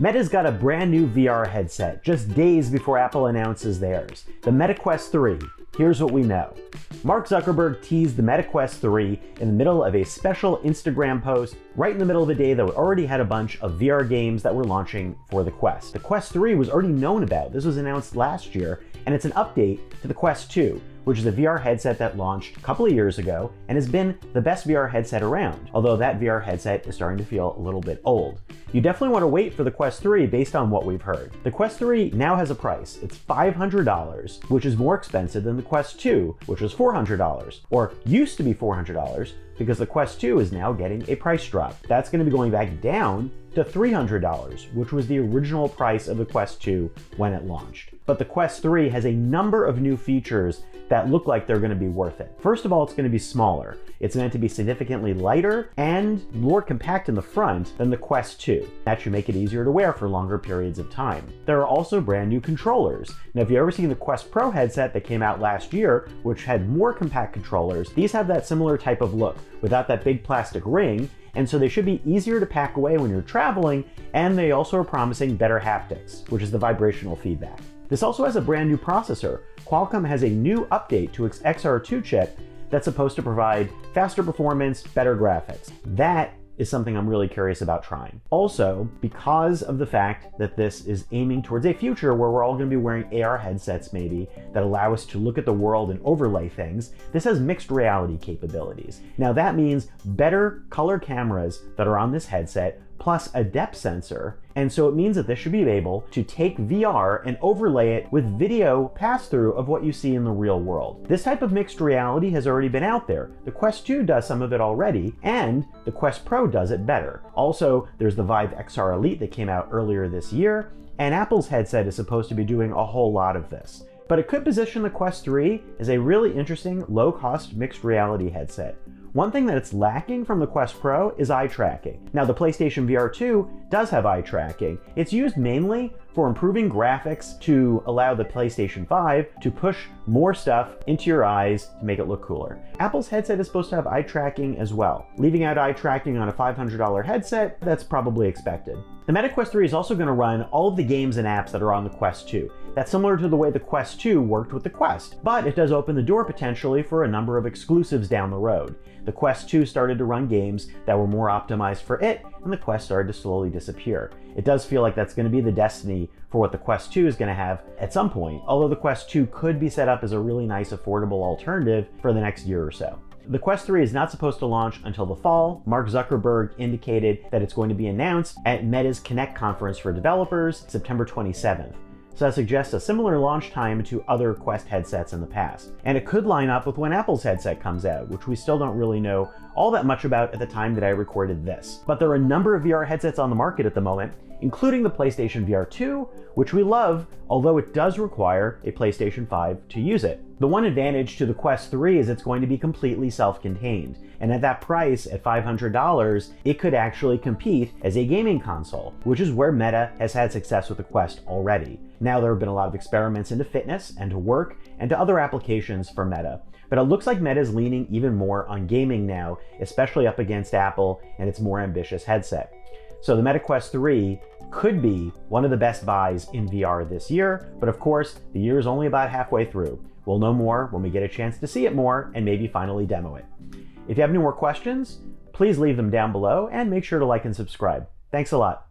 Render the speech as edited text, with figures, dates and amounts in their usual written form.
Meta's got a brand new VR headset just days before Apple announces theirs, the Meta Quest 3. Here's what we know. Mark Zuckerberg teased the Meta Quest 3 in the middle of a special Instagram post, right in the middle of a day that already had a bunch of VR games that were launching for the Quest. The Quest 3 was already known about. This was announced last year, and it's an update to the Quest 2, which is a VR headset that launched a couple of years ago and has been the best VR headset around, although that VR headset is starting to feel a little bit old. You definitely want to wait for the Quest 3 based on what we've heard. The Quest 3 now has a price. It's $500, which is more expensive than the Quest 2, which was $400, or used to be $400, because the Quest 2 is now getting a price drop. That's going to be going back down to $300, which was the original price of the Quest 2 when it launched. But the Quest 3 has a number of new features that look like they're going to be worth it. First of all, it's going to be smaller. It's meant to be significantly lighter and more compact in the front than the Quest 2. That should make it easier to wear for longer periods of time. There are also brand new controllers. Now, if you've ever seen the Quest Pro headset that came out last year, which had more compact controllers, these have that similar type of look without that big plastic ring, and so they should be easier to pack away when you're traveling, and they also are promising better haptics, which is the vibrational feedback. This also has a brand new processor. Qualcomm has a new update to its XR2 chip that's supposed to provide faster performance, better graphics. That is something I'm really curious about trying. Also, because of the fact that this is aiming towards a future where we're all going to be wearing AR headsets maybe that allow us to look at the world and overlay things, this has mixed reality capabilities. Now that means better color cameras that are on this headset plus a depth sensor, and so it means that this should be able to take VR and overlay it with video pass-through of what you see in the real world. This type of mixed reality has already been out there. The Quest 2 does some of it already, and the Quest Pro does it better. Also, there's the Vive XR Elite that came out earlier this year, and Apple's headset is supposed to be doing a whole lot of this. But it could position the Quest 3 as a really interesting, low-cost mixed reality headset. One thing that it's lacking from the Quest Pro is eye tracking. Now, the PlayStation VR 2 does have eye tracking. It's used mainly for improving graphics to allow the PlayStation 5 to push more stuff into your eyes to make it look cooler. Apple's headset is supposed to have eye tracking as well. Leaving out eye tracking on a $500 headset, that's probably expected. The Meta Quest 3 is also going to run all of the games and apps that are on the Quest 2. That's similar to the way the Quest 2 worked with the Quest, but it does open the door potentially for a number of exclusives down the road. The Quest 2 started to run games that were more optimized for it, and the Quest started to slowly disappear. It does feel like that's going to be the destiny for what the Quest 2 is going to have at some point, although the Quest 2 could be set up as a really nice affordable alternative for the next year or so. The Quest 3 is not supposed to launch until the fall. Mark Zuckerberg indicated that it's going to be announced at Meta's CNET conference for developers, September 27th. So that suggests a similar launch time to other Quest headsets in the past. And it could line up with when Apple's headset comes out, which we still don't really know all that much about at the time that I recorded this. But there are a number of VR headsets on the market at the moment, including the PlayStation VR 2, which we love, although it does require a PlayStation 5 to use it. The one advantage to the Quest 3 is it's going to be completely self-contained, and at that price, at $500, it could actually compete as a gaming console, which is where Meta has had success with the Quest already. Now there have been a lot of experiments into fitness and to work and to other applications for Meta, but it looks like Meta is leaning even more on gaming now, especially up against Apple and its more ambitious headset. So the Meta Quest 3 could be one of the best buys in VR this year, but of course, the year is only about halfway through. We'll know more when we get a chance to see it more and maybe finally demo it. If you have any more questions, please leave them down below and make sure to like and subscribe. Thanks a lot.